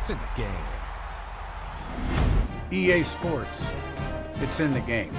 It's in the game. EA Sports. It's in the game.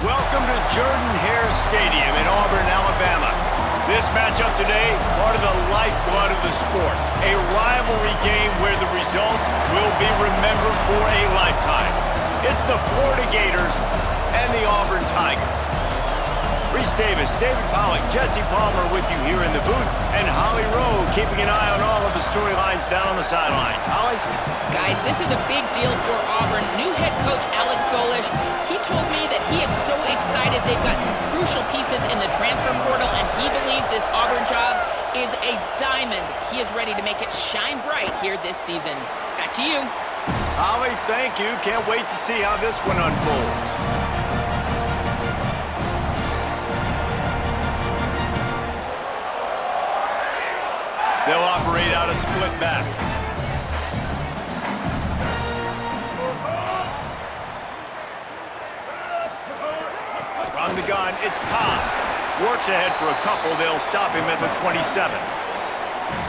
Welcome to Jordan-Hare Stadium in Auburn, Alabama. This matchup today, part of the lifeblood of the sport. A rivalry game where the results will be remembered for a lifetime. It's the Florida Gators and the Auburn Tigers. Reese Davis, David Pollock, Jesse Palmer with you here in the booth, and Holly Rowe keeping an eye on all of the storylines down on the sidelines. Holly? Guys, this is a big deal for Auburn. New head coach Alex Golish, he told me that he is so excited they've got some crucial pieces in the transfer portal, and he believes this Auburn job is a diamond. He is ready to make it shine bright here this season. Back to you. Holly, thank you. Can't wait to see how this one unfolds. They'll operate out of split back. From the gun, it's Cobb. Works ahead for a couple. They'll stop him at the 27.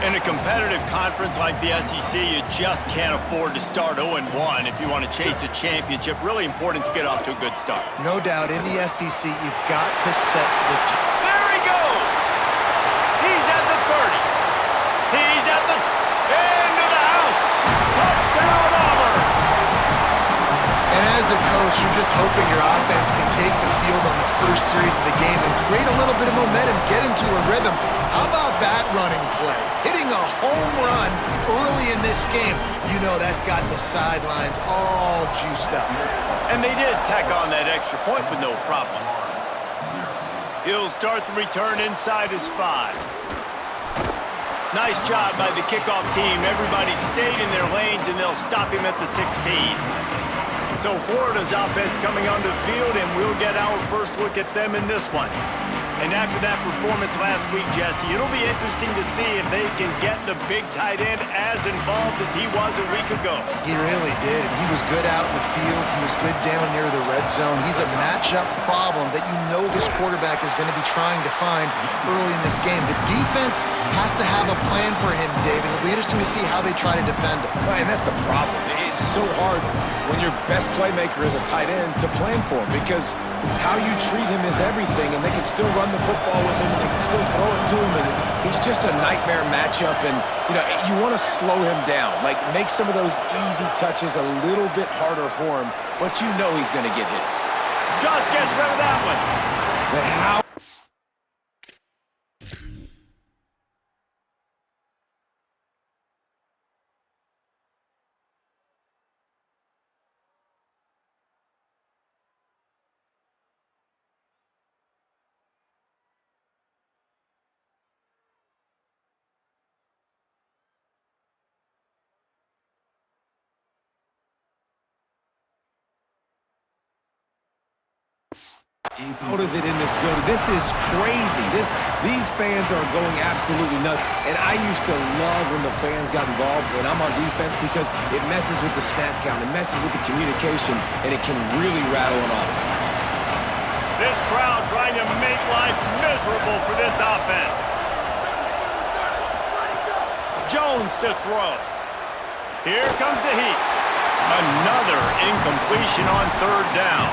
In a competitive conference like the SEC, you just can't afford to start 0-1 if you want to chase a championship. Really important to get off to a good start. No doubt, in the SEC, you've got to set the tone. There he goes! He's at the 30. He's at the into the house. Touchdown, Auburn! And as a coach, Coach. You're just hoping your offense can take the field on the first series of the game and create a little bit of momentum, get into a rhythm. How about that running play? Hitting a home run early in this game. You know that's got the sidelines all juiced up. And they did tack on that extra point with no problem. He'll start the return inside his 5. Nice job by the kickoff team. Everybody stayed in their lanes, and they'll stop him at the 16. So Florida's offense coming onto the field, and we'll get our first look at them in this one. And after that performance last week, Jesse, it'll be interesting to see if they can get the big tight end as involved as he was a week ago. He really did. He was good out in the field. He was good down near the red zone. He's a matchup problem that you know this quarterback is going to be trying to find early in this game. The defense has to have a plan for him, David. It'll be interesting to see how they try to defend him. Right, and that's the problem. It's so hard when your best playmaker is a tight end to plan for him, because how you treat him is everything, and they can still run the football with him, and they can still throw it to him, and he's just a nightmare matchup. And you want to slow him down, like make some of those easy touches a little bit harder for him, but you know he's going to get his. Just gets rid of that one. But how? How does it in this building? This is crazy. These fans are going absolutely nuts. And I used to love when the fans got involved when I'm on defense, because it messes with the snap count, it messes with the communication, and it can really rattle an offense. This crowd trying to make life miserable for this offense. Jones to throw. Here comes the heat. Another incompletion on 3rd down.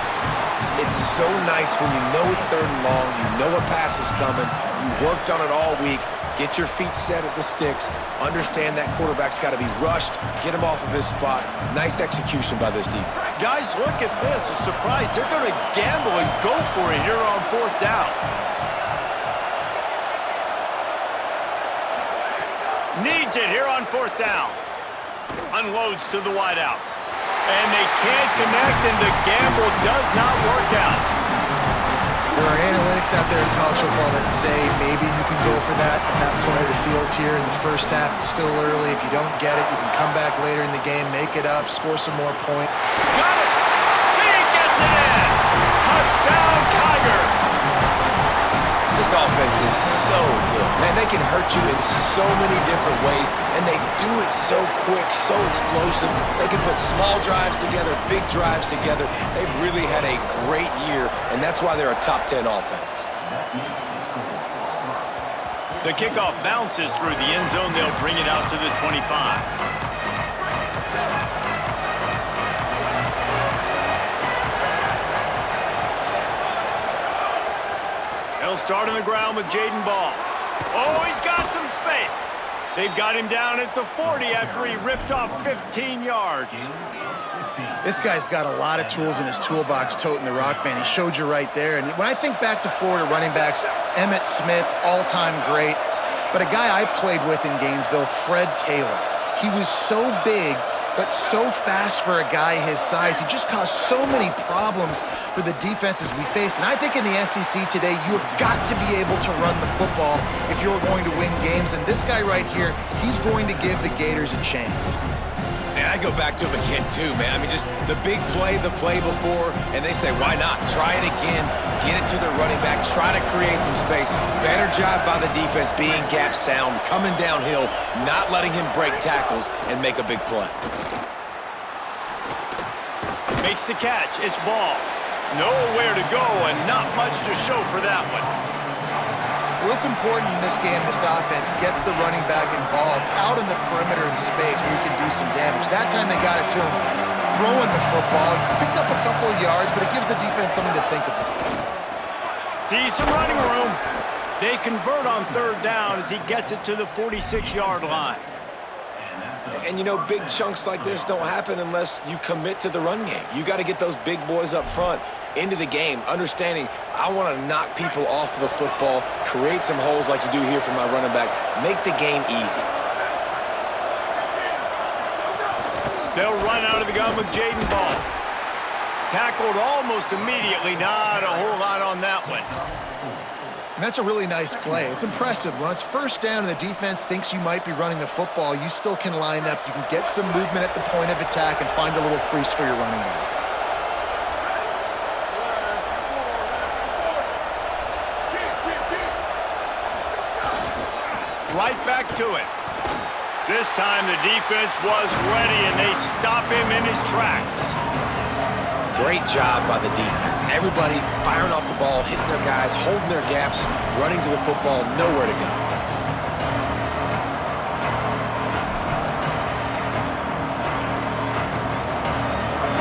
It's so nice when you know it's 3rd and long, you know a pass is coming, you worked on it all week, get your feet set at the sticks, understand that quarterback's got to be rushed, get him off of his spot. Nice execution by this defense. Guys, look at this. I'm surprised. They're going to gamble and go for it here on 4th down. Needs it here on 4th down. Unloads to the wideout. And they can't connect, and the gamble does not work out. There are analytics out there in college football that say maybe you can go for that at that point of the field here in the first half. It's still early. If you don't get it, you can come back later in the game, make it up, score some more points. Got it! He gets it in! Touchdown, Tigers! This offense is so good. Man, they can hurt you in so many different ways, and they do it so quick, so explosive. They can put small drives together, big drives together. They've really had a great year, and that's why they're a top 10 offense. The kickoff bounces through the end zone. They'll bring it out to the 25. They'll start on the ground with Jaden Ball. Oh, he's got some space. They've got him down at the 40 after he ripped off 15 yards. This guy's got a lot of tools in his toolbox toting the rock, man. He showed you right there. And when I think back to Florida running backs, Emmitt Smith, all-time great. But a guy I played with in Gainesville, Fred Taylor. He was so big, but so fast for a guy his size. He just caused so many problems for the defenses we face. And I think in the SEC today, you have got to be able to run the football if you're going to win games. And this guy right here, he's going to give the Gators a chance. And I go back to him again, too, man. I mean, just the big play, the play before, and they say, why not? Try it again, get it to the running back, try to create some space. Better job by the defense being gap sound, coming downhill, not letting him break tackles and make a big play. Makes the catch. It's Ball. Nowhere to go and not much to show for that one. What's important in this game, this offense gets the running back involved out in the perimeter in space where he can do some damage. That time they got it to him throwing the football. Picked up a couple of yards, but it gives the defense something to think about. See some running room. They convert on 3rd down as he gets it to the 46-yard line. And, you know, big chunks like this don't happen unless you commit to the run game. You got to get those big boys up front into the game, understanding I want to knock people off the football, create some holes like you do here for my running back, make the game easy. They'll run out of the gun with Jaden Ball. Tackled almost immediately. Not a whole lot on that one. And that's a really nice play. It's impressive. When it's first down and the defense thinks you might be running the football, you still can line up. You can get some movement at the point of attack and find a little crease for your running back. Right back to it. This time the defense was ready, and they stop him in his tracks. Great job by the defense. Everybody firing off the ball, hitting their guys, holding their gaps, running to the football, nowhere to go.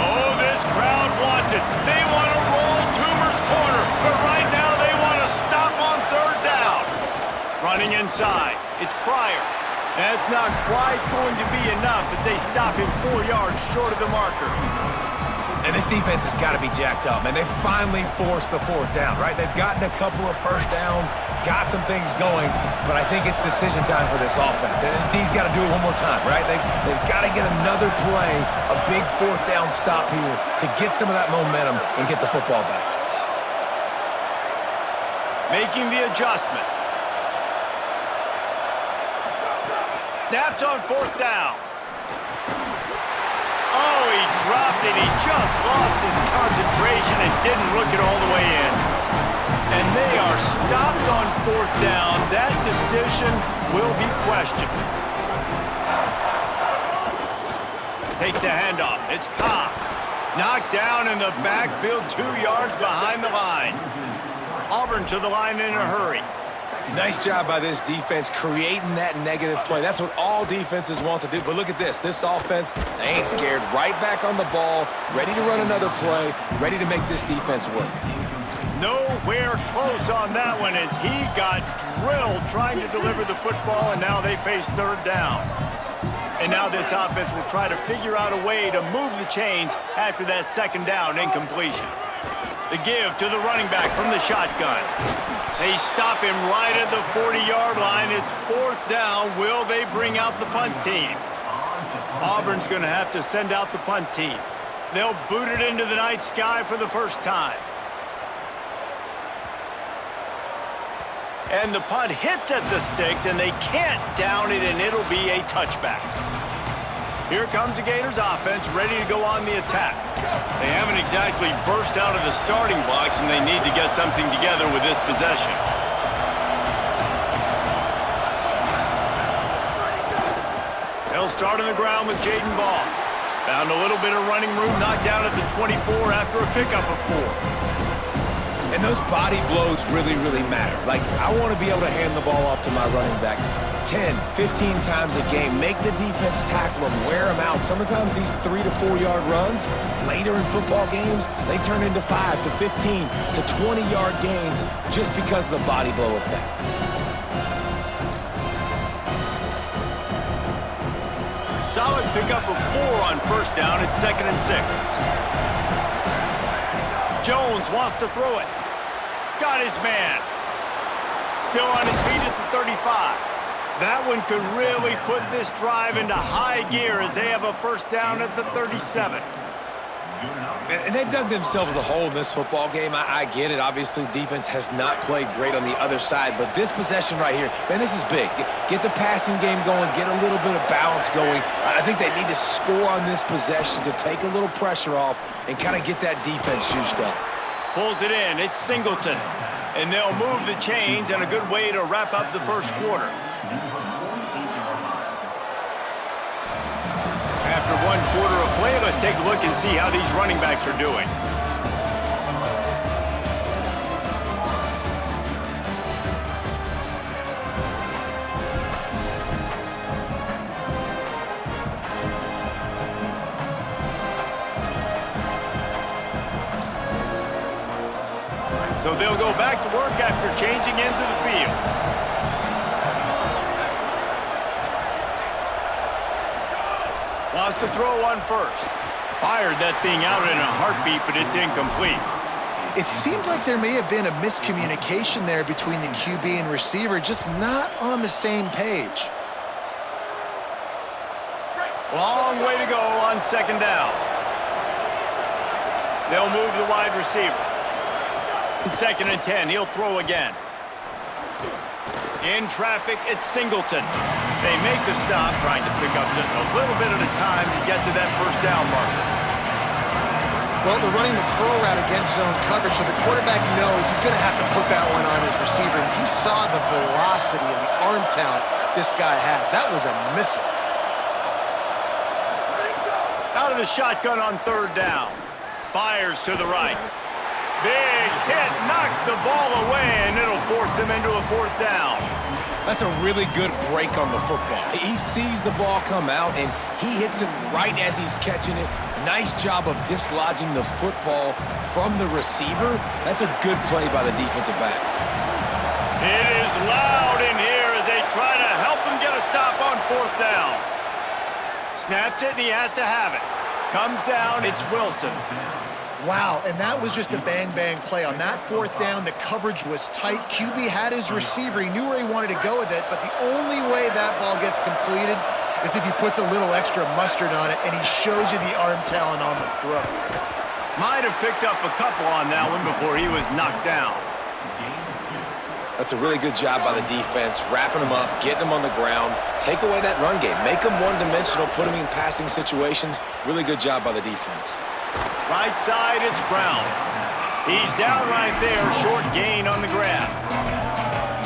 Oh, this crowd wants it. They want to roll Toomer's corner, but right now they want to stop on third down. Running inside. It's Pryor. That's not quite going to be enough as they stop him 4 yards short of the marker. And this defense has got to be jacked up, and they finally forced the fourth down, right? They've gotten a couple of first downs, got some things going, but I think it's decision time for this offense. And this D's got to do it one more time, right? They've got to get another play, a big fourth down stop here to get some of that momentum and get the football back. Making the adjustment. Snapped on fourth down. Oh, he dropped it. He just lost his concentration and didn't look it all the way in. And they are stopped on fourth down. That decision will be questioned. Takes the handoff. It's Cobb. Knocked down in the backfield, 2 yards behind the line. Auburn to the line in a hurry. Nice job by this defense creating that negative play. That's what all defenses want to do. But look at this. This offense, they ain't scared. Right back on the ball, ready to run another play, ready to make this defense work. Nowhere close on that one as he got drilled trying to deliver the football, and now they face third down. And now this offense will try to figure out a way to move the chains after that second down incompletion. The give to the running back from the shotgun. They stop him right at the 40-yard line. It's fourth down. Will they bring out the punt team? Auburn's going to have to send out the punt team. They'll boot it into the night sky for the first time. And the punt hits at the 6, and they can't down it, and it'll be a touchback. Here comes the Gators offense, ready to go on the attack. They haven't exactly burst out of the starting blocks, and they need to get something together with this possession. They'll start on the ground with Jaden Ball. Found a little bit of running room, knocked down at the 24 after a pickup of 4. And those body blows really, really matter. Like, I want to be able to hand the ball off to my running back 10, 15 times a game. Make the defense tackle them, wear them out. Sometimes these 3 to 4 yard runs, later in football games, they turn into 5 to 15 to 20-yard gains just because of the body blow effect. Solid pickup of 4 on first down. It's 2nd and 6. Jones wants to throw it. Got his man. Still on his feet at the 35. That one could really put this drive into high gear as they have a first down at the 37. And they dug themselves a hole in this football game. I get it. Obviously, defense has not played great on the other side. But this possession right here, man, this is big. Get the passing game going. Get a little bit of balance going. I think they need to score on this possession to take a little pressure off and kind of get that defense juiced up. Pulls it in. It's Singleton. And they'll move the chains, and a good way to wrap up the first quarter. After 1 quarter of play, let's take a look and see how these running backs are doing. So they'll go back to work after changing into the field. Wants to throw on first. Fired that thing out in a heartbeat, but it's incomplete. It seemed like there may have been a miscommunication there between the QB and receiver, just not on the same page. Long way to go on second down. They'll move the wide receiver. Second and 10, he'll throw again. In traffic, it's Singleton. They make the stop, trying to pick up just a little bit at a time to get to that first down marker. Well, they're running the curl route against zone coverage, so the quarterback knows he's going to have to put that one on his receiver. And you saw the velocity and the arm talent this guy has. That was a missile. Out of the shotgun on third down. Fires to the right. Big hit, knocks the ball away, and it'll force them into a fourth down. That's a really good break on the football. He sees the ball come out, and he hits it right as he's catching it. Nice job of dislodging the football from the receiver. That's a good play by the defensive back. It is loud in here as they try to help him get a stop on fourth down. Snaps it, and he has to have it. Comes down, it's Wilson. Wow, and that was just a bang-bang play. On that fourth down, the coverage was tight. QB had his receiver. He knew where he wanted to go with it, but the only way that ball gets completed is if he puts a little extra mustard on it, and he shows you the arm talent on the throw. Might have picked up a couple on that one before he was knocked down. That's a really good job by the defense, wrapping them up, getting them on the ground, take away that run game, make them one-dimensional, put them in passing situations. Really good job by the defense. Right side, it's Brown. He's down right there, short gain on the grab.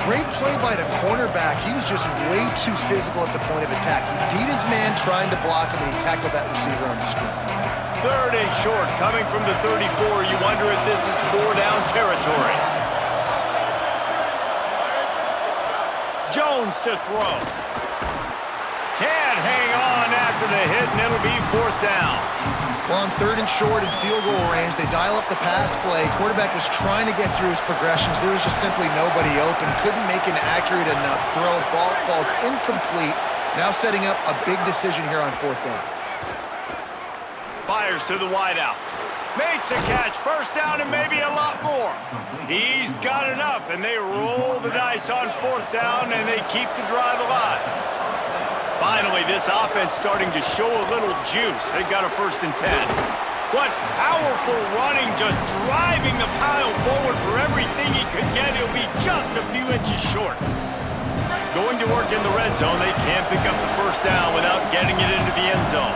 Great play by the cornerback. He was just way too physical at the point of attack. He beat his man trying to block him, and he tackled that receiver on the screen. Third and short, coming from the 34. You wonder if this is four-down territory. Jones to throw. Can't hang on after the hit, and it'll be fourth down. Well, on third and short in field goal range, they dial up the pass play. Quarterback was trying to get through his progressions. There was just simply nobody open. Couldn't make an accurate enough throw. Ball falls incomplete. Now setting up a big decision here on fourth down. Fires to the wideout. Makes a catch. First down and maybe a lot more. He's got enough, and they roll the dice on fourth down, and they keep the drive alive. Finally, this offense starting to show a little juice. They've got a first and 10. What powerful running, just driving the pile forward for everything he could get. He'll be just a few inches short. Going to work in the red zone, they can't pick up the first down without getting it into the end zone.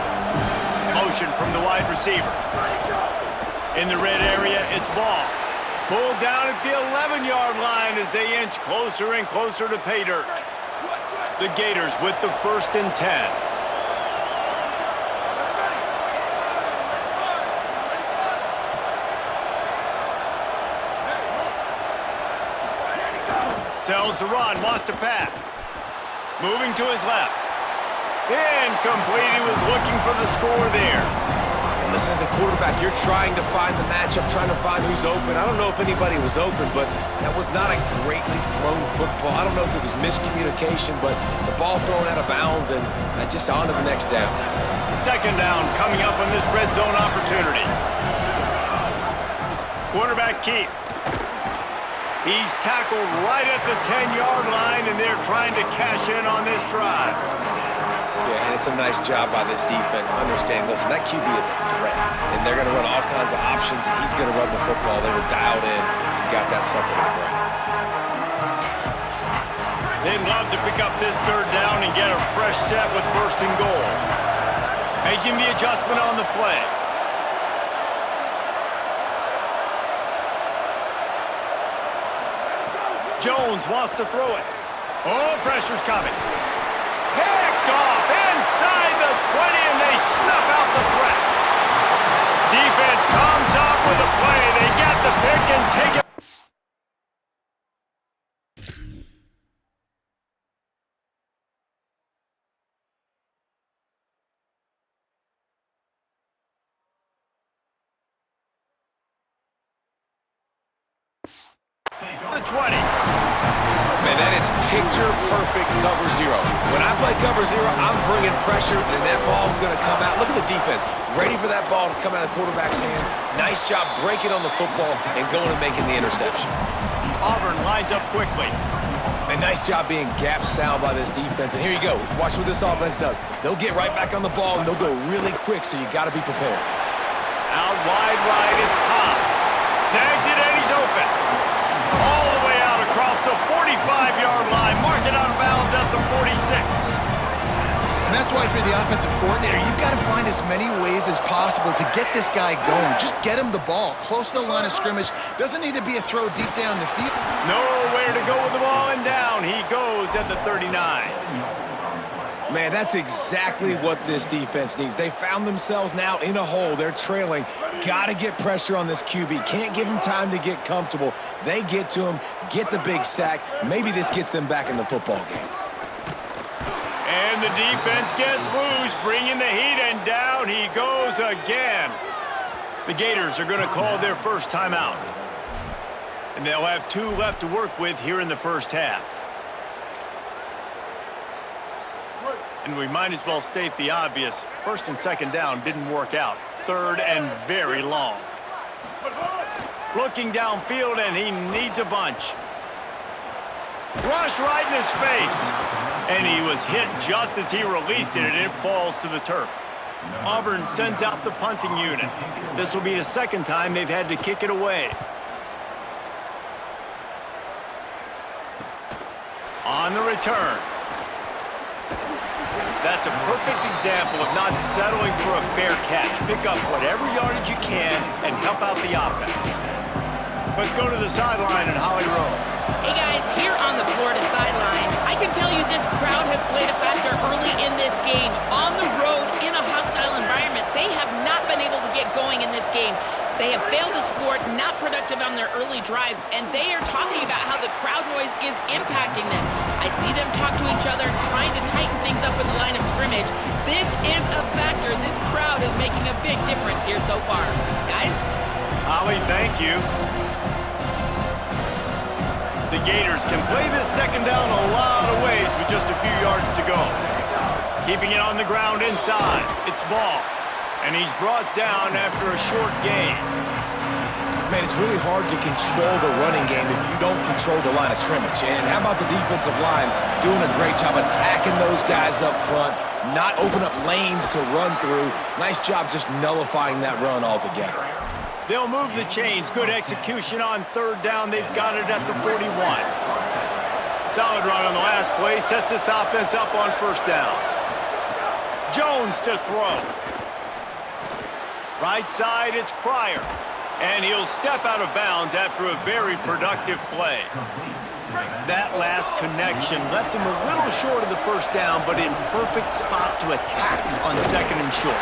Motion from the wide receiver. In the red area, it's ball. Pulled down at the 11-yard line as they inch closer and closer to pay dirt. The Gators with the first and 10. Tells the run, wants to pass. Moving to his left. Incomplete, he was looking for the score there. And listen, as a quarterback, you're trying to find the matchup, trying to find who's open. I don't know if anybody was open, but that was not a greatly thrown football. I don't know if it was miscommunication, but the ball thrown out of bounds and just on to the next down. Second down coming up on this red zone opportunity. Quarterback keep. He's tackled right at the 10-yard line, and they're trying to cash in on this drive. Yeah, and it's a nice job by this defense. Understand, listen, that QB is a threat, and they're going to run all kinds of options, and he's going to run the football. They were dialed in and got that sucker to the ground. They'd love to pick up this third down and get a fresh set with first and goal. Making the adjustment on the play. Jones wants to throw it. Oh, pressure's coming. Picked off inside the 20, and they snuff out the threat. Defense comes up with a play. They get the pick and take it. The 20. Man, that is picture-perfect cover zero. When I play cover zero, I'm bringing pressure, and that ball's going to come out. Look at the defense. Ready for that ball to come out of the quarterback's hand. Nice job breaking on the football and going and making the interception. Auburn lines up quickly. And nice job being gap sound by this defense. And here you go. Watch what this offense does. They'll get right back on the ball, and they'll go really quick, so you got to be prepared. Out wide right, it's Cobb. Snags it, and he's open. All the way out across the 45-yard line, marking out of bounds at the 46. And that's why, if you're the offensive coordinator, you've got to find as many ways as possible to get this guy going. Just get him the ball close to the line of scrimmage. Doesn't need to be a throw deep down the field. Nowhere to go with the ball, and down he goes at the 39. Man, that's exactly what this defense needs. They found themselves now in a hole. They're trailing. Got to get pressure on this QB. Can't give him time to get comfortable. They get to him, get the big sack. Maybe this gets them back in the football game. And the defense gets loose, bringing the heat, and down he goes again. The Gators are going to call their first timeout. And they'll have 2 left to work with here in the first half. And we might as well state the obvious. First and second down didn't work out. Third and very long. Looking downfield, and he needs a bunch. Rush right in his face. And he was hit just as he released it, and it falls to the turf. Auburn sends out the punting unit. This will be the second time they've had to kick it away. On the return. That's a perfect example of not settling for a fair catch. Pick up whatever yardage you can and help out the offense. Let's go to the sideline and Holly Rowe. Hey guys, here on the Florida sideline, I can tell you this crowd has played a factor early in this game. On the road, in a hostile environment, they have not been able to get going in this game. They have failed to score, not productive on their early drives, and they are talking about how the crowd noise is impacting them. I see them talk to each other, trying to tighten things up in the line of scrimmage. This is a factor. This crowd is making a big difference here so far. Guys? Holly, thank you. The Gators can play this second down a lot of ways with just a few yards to go. Keeping it on the ground inside. It's ball. And he's brought down after a short gain. Man, it's really hard to control the running game if you don't control the line of scrimmage. And how about the defensive line doing a great job attacking those guys up front, not open up lanes to run through. Nice job just nullifying that run altogether. They'll move the chains. Good execution on third down. They've got it at the 41. Solid run on the last play. Sets this offense up on first down. Jones to throw. Right side, it's Pryor. And he'll step out of bounds after a very productive play. That last connection left him a little short of the first down, but in perfect spot to attack on second and short.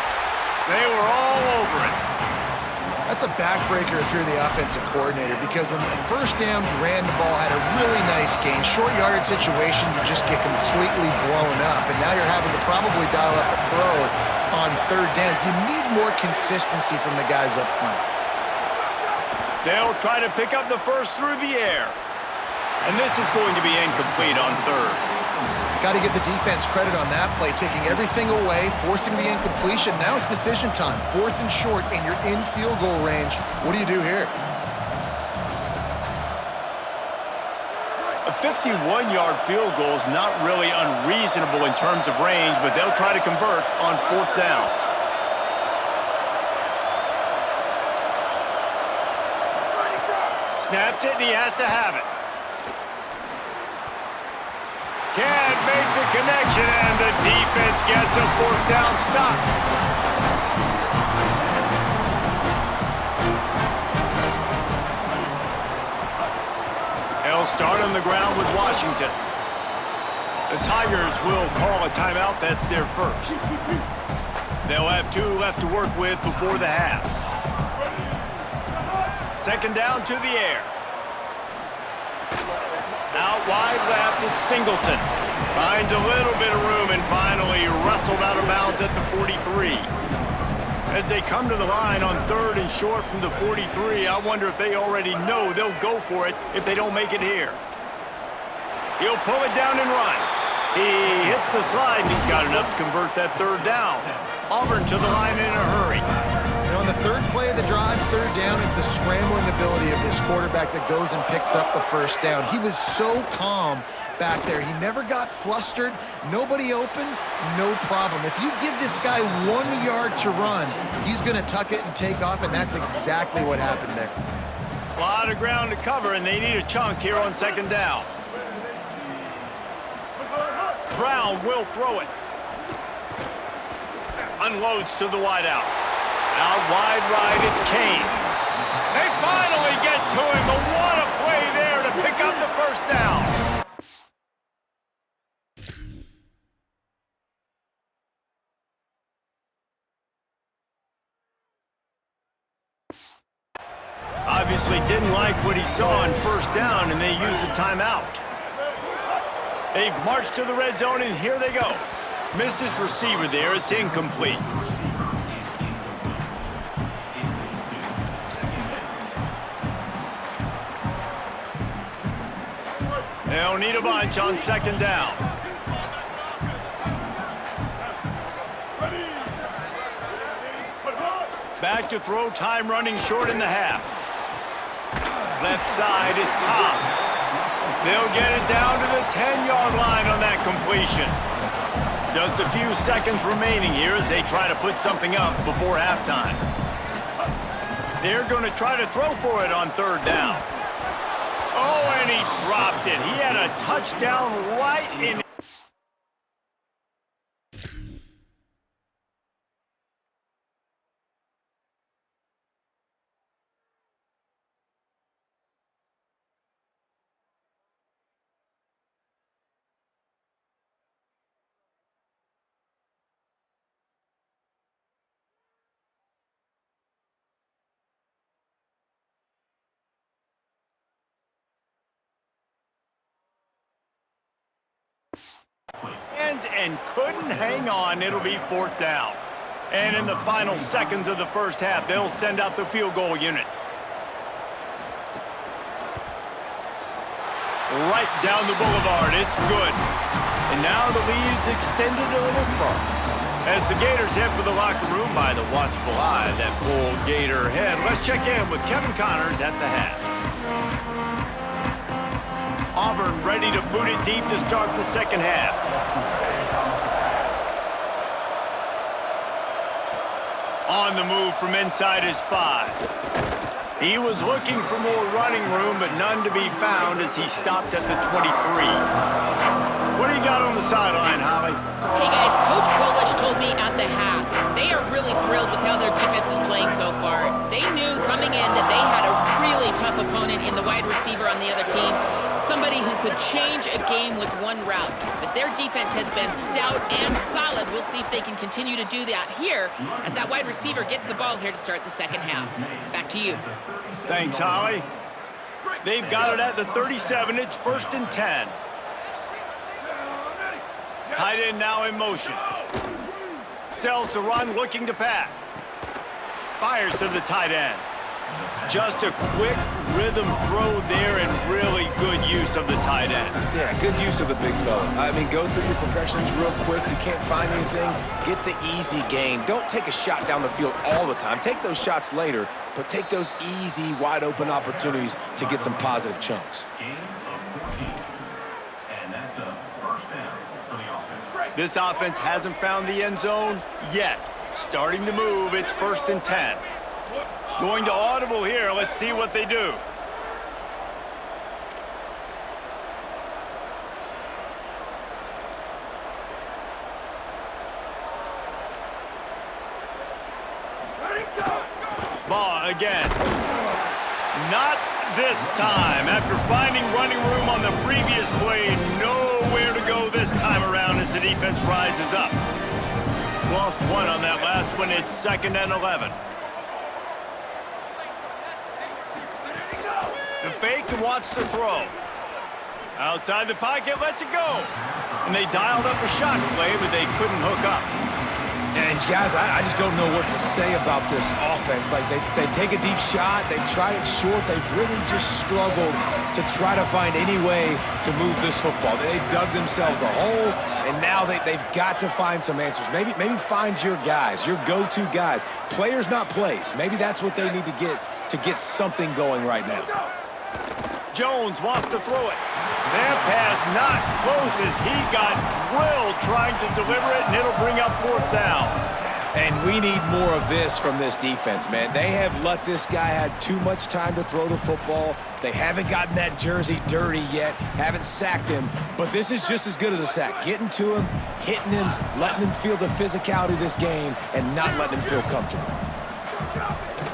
They were all over it. That's a backbreaker if you're the offensive coordinator, because on first down, you ran the ball, had a really nice gain. Short yardage situation, you just get completely blown up, and now you're having to probably dial up a throw on third down. You need more consistency from the guys up front. They'll try to pick up the first through the air. And this is going to be incomplete on third. Got to give the defense credit on that play, taking everything away, forcing the incompletion. Now it's decision time. Fourth and short, and you're in field goal range. What do you do here? A 51-yard field goal is not really unreasonable in terms of range, but they'll try to convert on fourth down. Snaps it, and he has to have it. Can't make the connection, and the defense gets a fourth down stop. They'll start on the ground with Washington. The Tigers will call a timeout. That's their first. They'll have 2 left to work with before the half. Second down to the air. Out wide left, it's Singleton. Finds a little bit of room and finally wrestled out of bounds at the 43. As they come to the line on third and short from the 43, I wonder if they already know they'll go for it if they don't make it here. He'll pull it down and run. He hits the slide, and he's got enough to convert that third down. Auburn to the line in a hurry. On the third play of the drive, third down, it's the scrambling ability of this quarterback that goes and picks up the first down. He was so calm back there. He never got flustered. Nobody open, no problem. If you give this guy 1 yard to run, he's going to tuck it and take off, and that's exactly what happened there. A lot of ground to cover, and they need a chunk here on second down. Brown will throw it. Unloads to the wideout. Out wide right, it's Kane. They finally get to him, but what a play there to pick up the first down. Obviously didn't like what he saw on first down, and they used a timeout. They've marched to the red zone, and here they go. Missed his receiver there. It's incomplete. They'll need a bunch on second down. Back to throw, time running short in the half. Left side is Cobb. They'll get it down to the 10-yard line on that completion. Just a few seconds remaining here as they try to put something up before halftime. They're going to try to throw for it on third down. Oh, and he dropped it. He had a touchdown right in. And couldn't hang on. It'll be fourth down. And in the final seconds of the first half, they'll send out the field goal unit. Right down the boulevard. It's good. And now the lead's extended a little further. As the Gators head for the locker room by the watchful eye of that bull Gator head, let's check in with Kevin Connors at the half. Auburn ready to boot it deep to start the second half. On the move from inside his 5. He was looking for more running room, but none to be found as he stopped at the 23. What do you got on the sideline, Holly? Hey guys, Coach Golish told me at the half, they are really thrilled with how their defense is playing so far. They knew coming in that they had a really tough opponent in the wide receiver on the other team, somebody who could change a game with one route. But their defense has been stout and solid. We'll see if they can continue to do that here as that wide receiver gets the ball here to start the second half. Back to you. Thanks, Holly. They've got it at the 37. It's 1st and 10. Tight end now in motion. Sells to run, looking to pass. Fires to the tight end. Just a quick rhythm throw there and really good use of the tight end. Yeah, good use of the big fella. I mean, go through your progressions real quick. You can't find anything. Get the easy gain. Don't take a shot down the field all the time. Take those shots later, but take those easy, wide-open opportunities to get some positive chunks. This offense hasn't found the end zone yet. Starting to move, it's 1st and 10. Going to audible here. Let's see what they do. Ball again. Not this time. After finding running room on the previous play, nowhere to go this time around as the defense rises up. Lost one on that last one. It's 2nd and 11. The fake and wants to throw. Outside the pocket, lets it go. And they dialed up a shot play, but they couldn't hook up. And guys, I just don't know what to say about this offense. Like, they take a deep shot, they've tried it short, they've really just struggled to try to find any way to move this football. They've dug themselves a hole, and now they've got to find some answers. Maybe find your guys, your go-to guys. Players, not plays. Maybe that's what they need to get something going right now. Jones wants to throw it. That pass not close as he got drilled trying to deliver it, and it'll bring up 4th down. And we need more of this from this defense, man. They have let this guy have too much time to throw the football. They haven't gotten that jersey dirty yet, haven't sacked him, but this is just as good as a sack. Getting to him, hitting him, letting him feel the physicality of this game, and not letting him feel comfortable.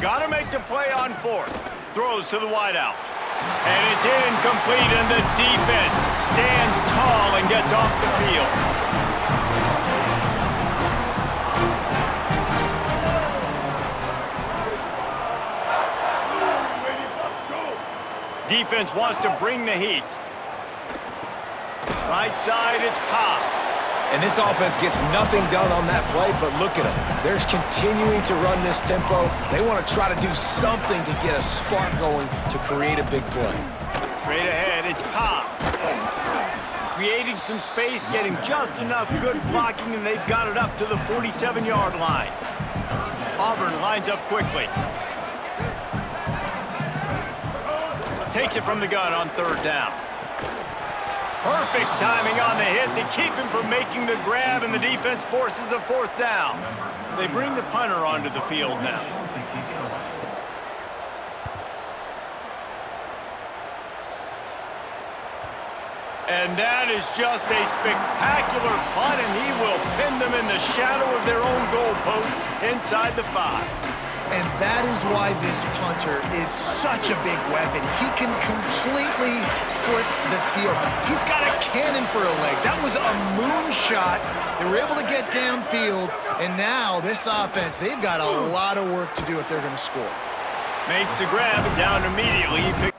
Got to make the play on 4th. Throws to the wideout. And it's incomplete, and the defense stands tall and gets off the field. Defense wants to bring the heat. Right side, it's Cobb. And this offense gets nothing done on that play, but look at them. They're continuing to run this tempo. They want to try to do something to get a spark going to create a big play. Straight ahead, it's Cobb. Creating some space, getting just enough good blocking, and they've got it up to the 47-yard line. Auburn lines up quickly. Takes it from the gun on 3rd down. Perfect timing on the hit to keep him from making the grab, and the defense forces a 4th down. They bring the punter onto the field now. And that is just a spectacular punt, and he will pin them in the shadow of their own goalpost inside the 5. And that is why this punter is such a big weapon. He can completely flip the field. He's got a cannon for a leg. That was a moonshot. They were able to get downfield, and now this offense, they've got a lot of work to do if they're going to score. Makes the grab, and down immediately. He picks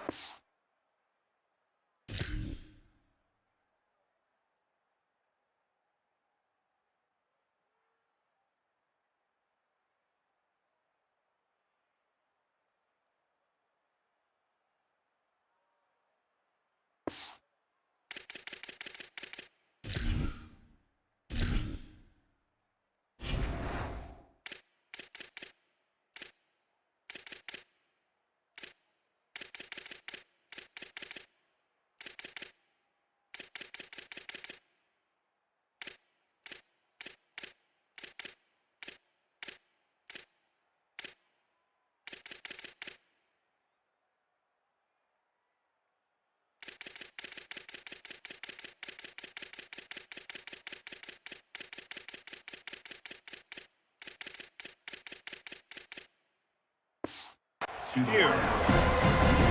here.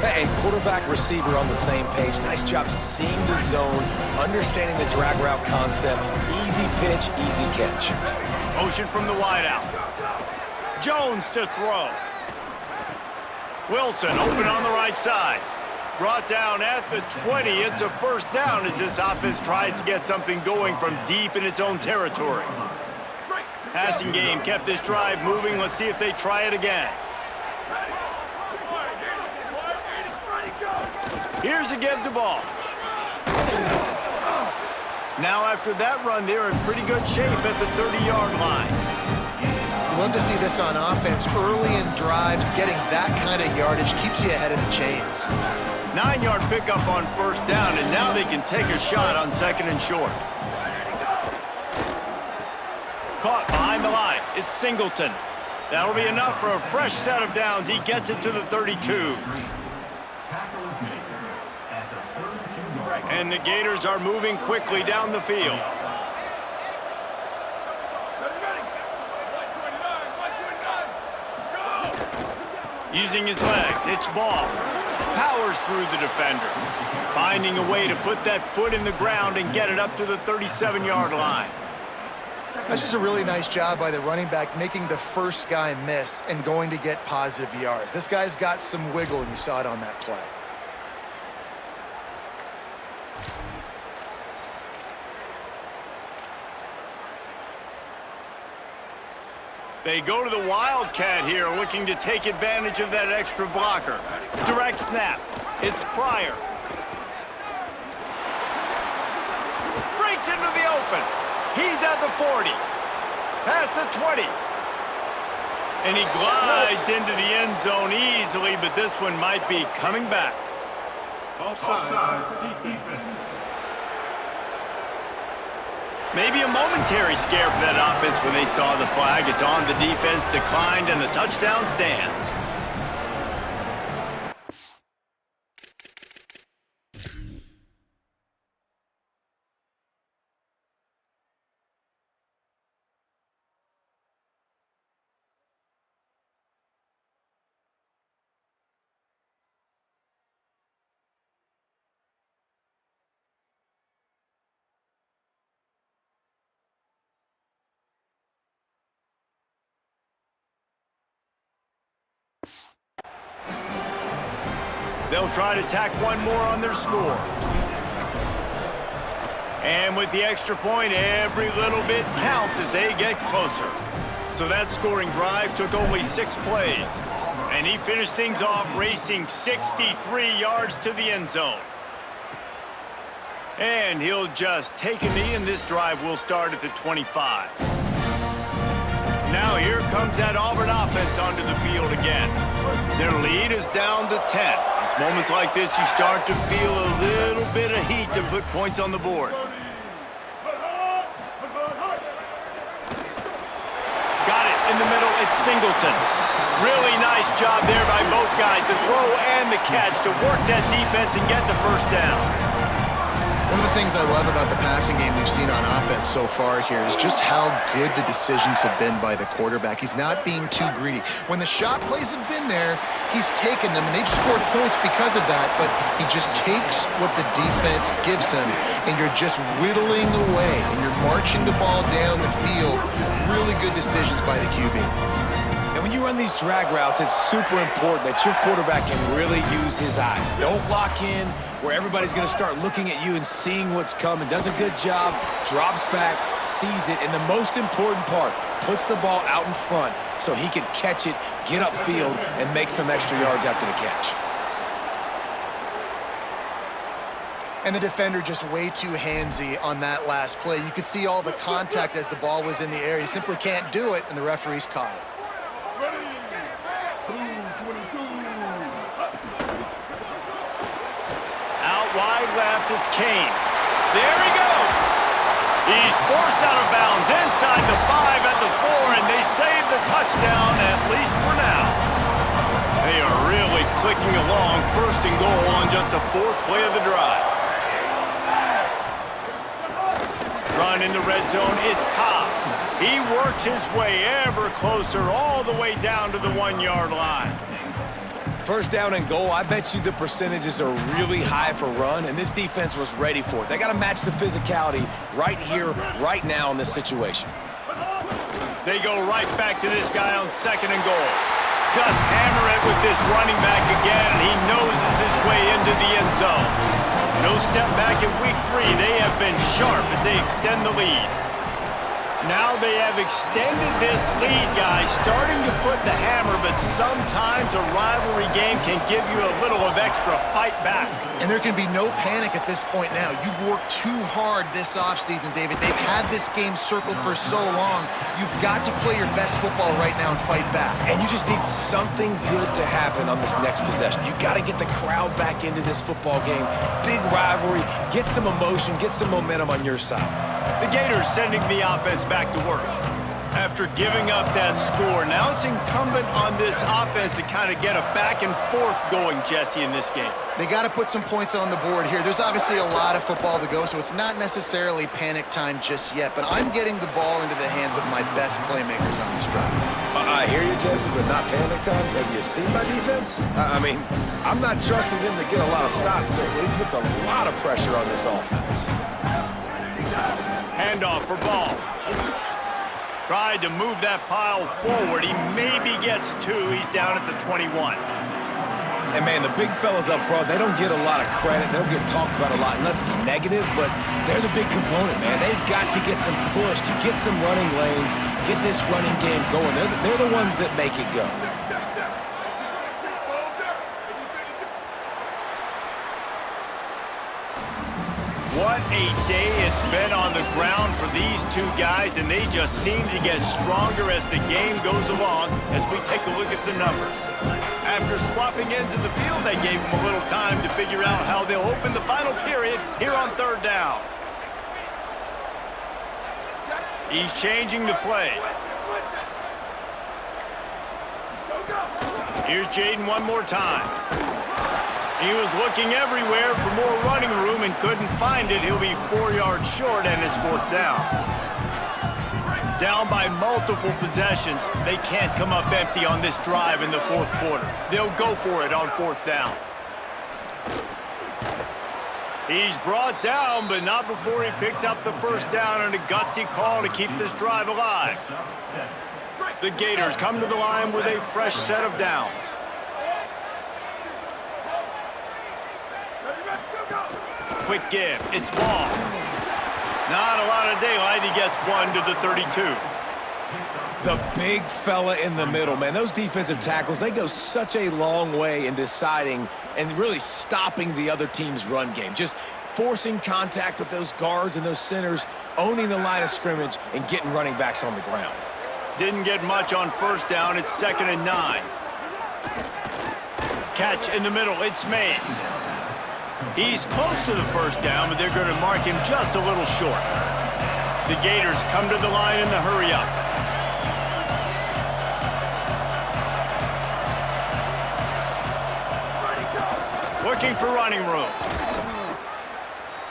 And quarterback receiver on the same page. Nice job seeing the zone, understanding the drag route concept. Easy pitch, easy catch. Motion from the wideout. Jones to throw. Wilson open on the right side. Brought down at the 20. It's a 1st down as this offense tries to get something going from deep in its own territory. Passing game kept this drive moving. Let's see if they try it again. Here's a give the ball. Now after that run, they're in pretty good shape at the 30-yard line. You love to see this on offense. Early in drives, getting that kind of yardage keeps you ahead of the chains. 9-yard pickup on 1st down, and now they can take a shot on 2nd and short. Caught behind the line. It's Singleton. That'll be enough for a fresh set of downs. He gets it to the 32. And the Gators are moving quickly down the field. Using his legs, it's Ball. Powers through the defender. Finding a way to put that foot in the ground and get it up to the 37-yard line. That's just a really nice job by the running back, making the first guy miss and going to get positive yards. This guy's got some wiggle, and you saw it on that play. They go to the Wildcat here, looking to take advantage of that extra blocker. Direct snap. It's Pryor. Breaks into the open. He's at the 40. Past the 20. And he glides into the end zone easily, but this one might be coming back. Offside, defense. Maybe a momentary scare for that offense when they saw the flag. It's on, the defense declined, and the touchdown stands. They'll try to tack one more on their score. And with the extra point, every little bit counts as they get closer. So that scoring drive took only 6 plays. And he finished things off racing 63 yards to the end zone. And he'll just take a knee, and this drive will start at the 25. Now here comes that Auburn offense onto the field again. Their lead is down to 10. It's moments like this you start to feel a little bit of heat to put points on the board. Got it in the middle. It's Singleton. Really nice job there by both guys to throw and the catch to work that defense and get the first down. One of the things I love about the passing game we've seen on offense so far here is just how good the decisions have been by the quarterback. He's not being too greedy. When the shot plays have been there, he's taken them, and they've scored points because of that, but he just takes what the defense gives him, and you're just whittling away, and you're marching the ball down the field. Really good decisions by the QB. And when you run these drag routes, it's super important that your quarterback can really use his eyes. Don't lock in where everybody's going to start looking at you and seeing what's coming. Does a good job, drops back, sees it, and the most important part, puts the ball out in front so he can catch it, get upfield, and make some extra yards after the catch. And the defender just way too handsy on that last play. You could see all the contact as the ball was in the air. He simply can't do it, and the referees caught it. Out wide left, it's Kane. There he goes. He's forced out of bounds inside the 5 at the 4, and they save the touchdown, at least for now. They are really clicking along, 1st and goal on just the 4th play of the drive. Run in the red zone, it's Cobb. He works his way ever closer all the way down to the 1-yard line. 1st down and goal, I bet you the percentages are really high for run, and this defense was ready for it. They got to match the physicality right here, right now in this situation. They go right back to this guy on 2nd and goal. Just hammer it with this running back again, and he noses his way into the end zone. No step back in week 3. They have been sharp as they extend the lead. Now they have extended this lead, guys, starting to put the hammer, but sometimes a rivalry game can give you a little of extra fight back. And there can be no panic at this point now. You've worked too hard this offseason, David. They've had this game circled for so long. You've got to play your best football right now and fight back. And you just need something good to happen on this next possession. You got to get the crowd back into this football game. Big rivalry. Get some emotion. Get some momentum on your side. The Gators sending the offense back to work. After giving up that score, now it's incumbent on this offense to kind of get a back and forth going, Jesse, in this game. They got to put some points on the board here. There's obviously a lot of football to go, so it's not necessarily panic time just yet, but I'm getting the ball into the hands of my best playmakers on this drive. I hear you, Jesse, but not panic time. Have you seen my defense? I mean, I'm not trusting them to get a lot of stops, so it puts a lot of pressure on this offense. Handoff for Ball. Tried to move that pile forward. He maybe gets 2. He's down at the 21. And, man, the big fellas up front, they don't get a lot of credit. They don't get talked about a lot unless it's negative, but they're the big component, man. They've got to get some push, to get some running lanes, get this running game going. They're the ones that make it go. What a day it's been on the ground for these two guys, and they just seem to get stronger as the game goes along as we take a look at the numbers. After swapping into the field, they gave them a little time to figure out how they'll open the final period here on third down. He's changing the play. Here's Jaden one more time. He was looking everywhere for more running room and couldn't find it. He'll be 4 yards short, and it's fourth down. Down by multiple possessions, they can't come up empty on this drive in the fourth quarter. They'll go for it on fourth down. He's brought down, but not before he picks up the first down, and a gutsy call to keep this drive alive. The Gators come to the line with a fresh set of downs. Quick give, it's ball. Not a lot of daylight, he gets one to the 32. The big fella in the middle, man. Those defensive tackles, they go such a long way in deciding and really stopping the other team's run game. Just forcing contact with those guards and those centers, owning the line of scrimmage, and getting running backs on the ground. Didn't get much on first down, it's 2nd and 9. Catch in the middle, it's Mays. He's close to the first down, but they're going to mark him just a little short. The Gators come to the line in the hurry-up. Looking for running room.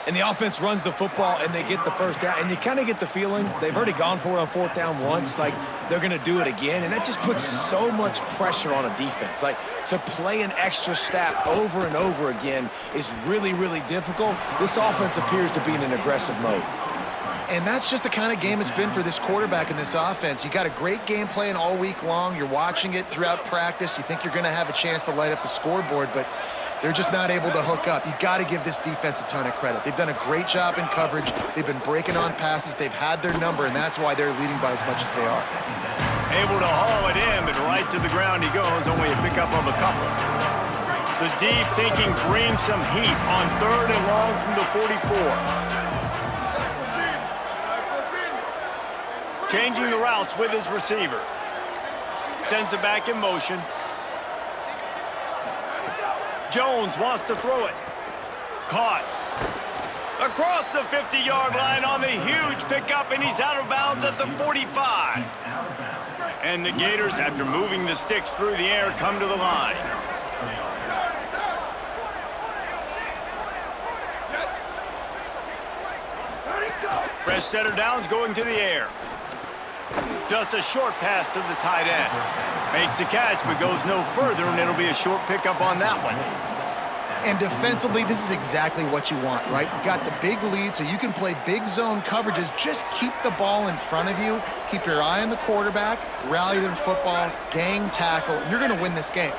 And the offense runs the football, and they get the first down. And you kind of get the feeling they've already gone for it on fourth down once, like they're going to do it again. And that just puts so much pressure on a defense. Like, to play an extra snap over and over again is really, really difficult. This offense appears to be in an aggressive mode. And that's just the kind of game it's been for this quarterback and this offense. You got a great game plan all week long. You're watching it throughout practice. You think you're going to have a chance to light up the scoreboard, but they're just not able to hook up. You got to give this defense a ton of credit. They've done a great job in coverage. They've been breaking on passes. They've had their number, and that's why they're leading by as much as they are. Able to haul it in, but right to the ground he goes, only a pickup of a couple. The D thinking brings some heat on 3rd and long from the 44. Changing the routes with his receivers. Sends it back in motion. Jones wants to throw it. Caught. Across the 50-yard line on the huge pickup, and he's out of bounds at the 45. And the Gators, after moving the sticks through the air, come to the line. Fresh set of downs going to the air. Just a short pass to the tight end. Makes the catch, but goes no further, and it'll be a short pickup on that one. And defensively, this is exactly what you want, right? You got the big lead, so you can play big zone coverages. Just keep the ball in front of you. Keep your eye on the quarterback. Rally to the football. Gang tackle. And you're going to win this game.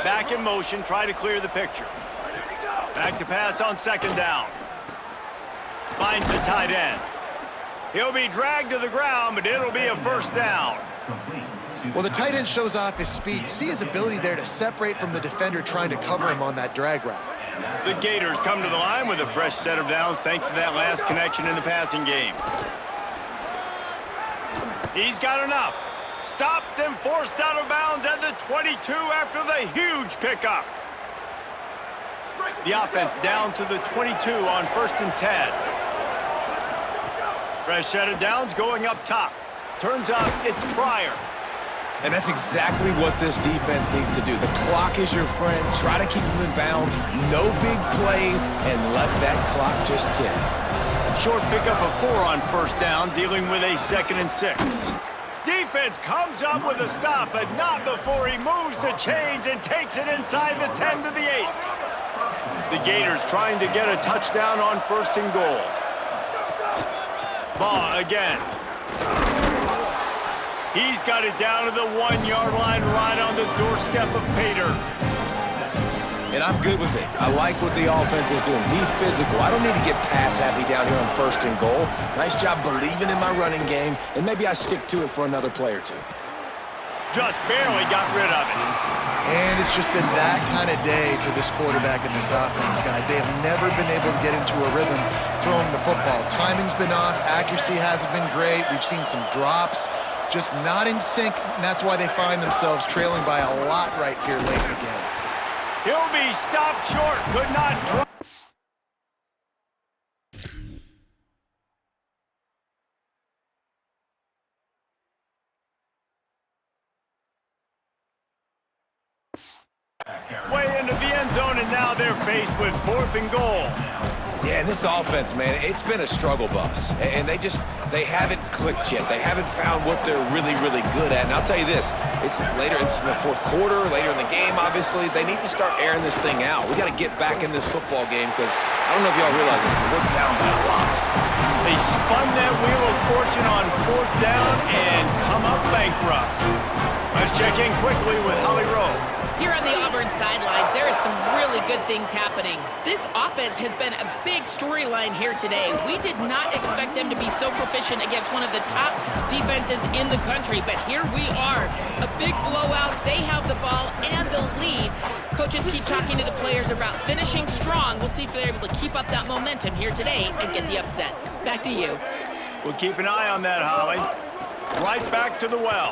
Back in motion, try to clear the picture. Back to pass on 2nd down. Finds the tight end. He'll be dragged to the ground, but it'll be a first down. Well, the tight end shows off his speed. You see his ability there to separate from the defender trying to cover him on that drag route. The Gators come to the line with a fresh set of downs thanks to that last connection in the passing game. He's got enough. Stopped and forced out of bounds at the 22 after the huge pickup. The offense down to the 22 on 1st and 10. Fresh set of downs going up top. Turns out it's Pryor. And that's exactly what this defense needs to do. The clock is your friend. Try to keep them in bounds. No big plays, and let that clock just tick. Short pickup of 4 on 1st down, dealing with a 2nd and 6. Defense comes up with a stop, but not before he moves the chains and takes it inside the 10 to the 8. The Gators trying to get a touchdown on 1st and goal. Ball again. He's got it down to the 1-yard line right on the doorstep of Pater. And I'm good with it. I like what the offense is doing. Be physical. I don't need to get pass happy down here on 1st and goal. Nice job believing in my running game, and maybe I stick to it for another play or two. Just barely got rid of it. And it's just been that kind of day for this quarterback and this offense, guys. They have never been able to get into a rhythm throwing the football. Timing's been off. Accuracy hasn't been great. We've seen some drops. Just not in sync, and that's why they find themselves trailing by a lot right here late in the game. He'll be stopped short. Could not drop. Way into the end zone, and now they're faced with 4th and goal. Yeah, and this offense, man, it's been a struggle bus. And they haven't clicked yet. They haven't found what they're really, really good at. And I'll tell you this, it's in the 4th quarter, later in the game, obviously. They need to start airing this thing out. We got to get back in this football game because I don't know if y'all realize this, but we're down by a lot. They spun that wheel of fortune on 4th down and come up bankrupt. Let's check in quickly with Holly Rowe. Here on the Auburn sidelines, there is some really good things happening. This offense has been a big storyline here today. We did not expect them to be so proficient against one of the top defenses in the country, but here we are. A big blowout. They have the ball and the lead. Coaches keep talking to the players about finishing strong. We'll see if they're able to keep up that momentum here today and get the upset. Back to you. We'll keep an eye on that, Holly. Right back to the well.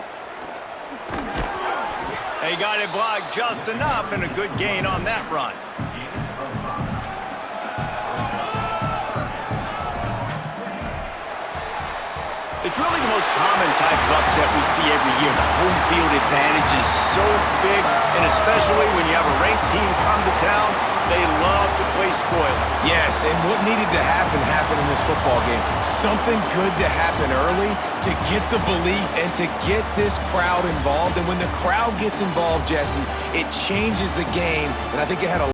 They got it blocked just enough, and a good gain on that run. It's really the most common type of upset we see every year. The home field advantage is so big, and especially when you have a ranked team come to town, they love to play spoiler. Yes, and what needed to happen happened in this football game. Something good to happen early to get the belief and to get this crowd involved. And when the crowd gets involved, Jesse, it changes the game. And I think it had a